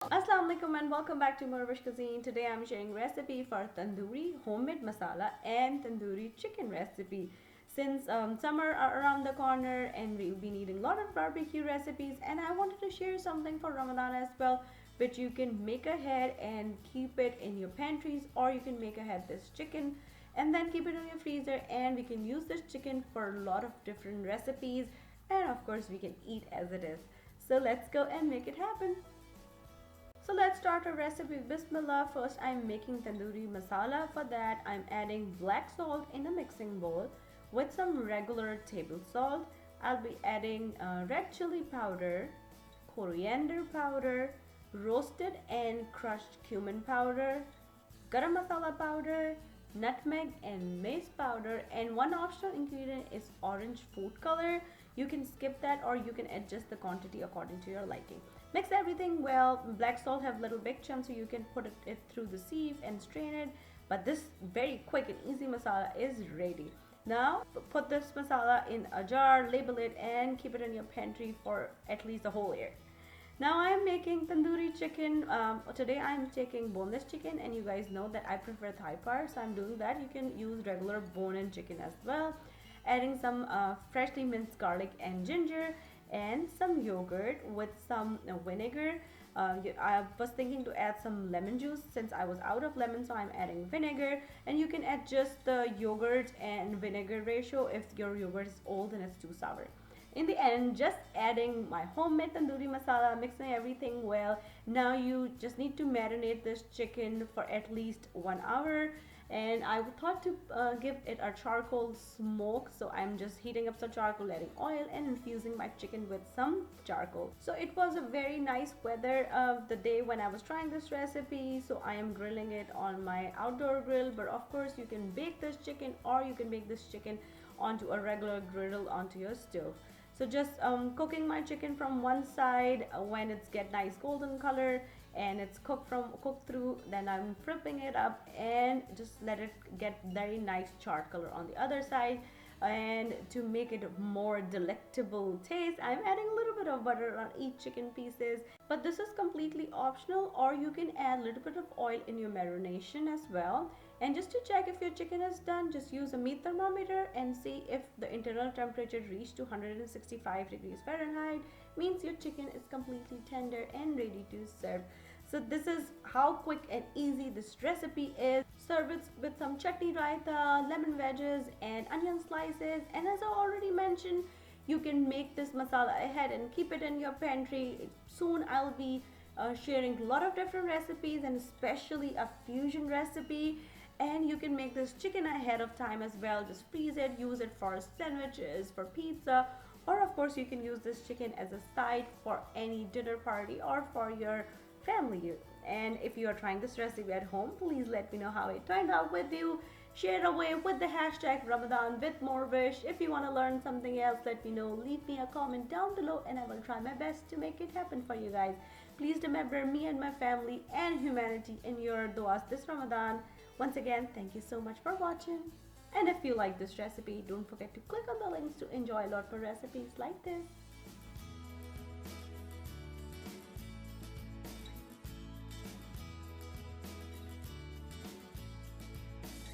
Assalamu alaikum and welcome back to morEwish Cuisine. Today I'm sharing recipe for tandoori homemade masala and tandoori chicken recipe. Since summer are around the corner and we'll be needing a lot of barbecue recipes, and I wanted to share something for Ramadan as well, which you can make ahead and keep it in your pantries, or you can make ahead this chicken and then keep it in your freezer, and we can use this chicken for a lot of different recipes, and of course we can eat as it is. So let's go and make it happen. So let's start our recipe. Bismillah. First I'm making tandoori masala. For that I'm adding black salt in a mixing bowl with some regular table salt. I'll be adding red chili powder, coriander powder, roasted and crushed cumin powder, garam masala powder, nutmeg and mace powder, and one optional ingredient is orange food color. You can skip that or you can adjust the quantity according to your liking. Mix everything well. Black salt have little big chunks, so you can put it through the sieve and strain it. But this very quick and easy masala is ready. Now put this masala in a jar, label it, and keep it in your pantry for at least a whole year. Now I am making tandoori chicken. Today I am taking boneless chicken, and you guys know that I prefer thigh part, so I'm doing that. You can use regular bone-in chicken as well. Adding some freshly minced garlic and ginger, and some yogurt with some vinegar. I was thinking to add some lemon juice since I was out of lemon, so I'm adding vinegar. And you can adjust the yogurt and vinegar ratio if your yogurt is old and it's too sour. In the end, just adding my homemade tandoori masala, mixing everything well. Now you just need to marinate this chicken for at least 1 hour, and I thought to give it a charcoal smoke, so I'm just heating up some charcoal, adding oil and infusing my chicken with some charcoal. So it was a very nice weather of the day when I was trying this recipe, so I am grilling it on my outdoor grill. But of course you can bake this chicken, or you can make this chicken onto a regular griddle onto your stove. So just cooking my chicken from one side. When it's get nice golden color and it's cooked through, then I'm flipping it up and just let it get very nice charred color on the other side. And to make it more delectable taste, I'm adding a little bit of butter on each chicken pieces, but this is completely optional, or you can add a little bit of oil in your marination as well. And just to check if your chicken is done, just use a meat thermometer and see if the internal temperature reached to 165 degrees Fahrenheit. Means your chicken is completely tender and ready to serve. So this is how quick and easy this recipe is. Serve it with some chutney raita, lemon wedges and onion slices. And as I already mentioned, you can make this masala ahead and keep it in your pantry. Soon I'll be sharing a lot of different recipes, and especially a fusion recipe. And you can make this chicken ahead of time as well. Just freeze it, use it for sandwiches, for pizza, or of course you can use this chicken as a side for any dinner party or for your family. And if you are trying this recipe at home, please let me know how it turned out with you. Share away with the hashtag Ramadan with morEwish. If you want to learn something else, let me know. Leave me a comment down below and I will try my best to make it happen for you guys. Please remember me and my family and humanity in your duas this Ramadan. Once again, thank you so much for watching. And if you like this recipe, don't forget to click on the links to enjoy a lot more recipes like this.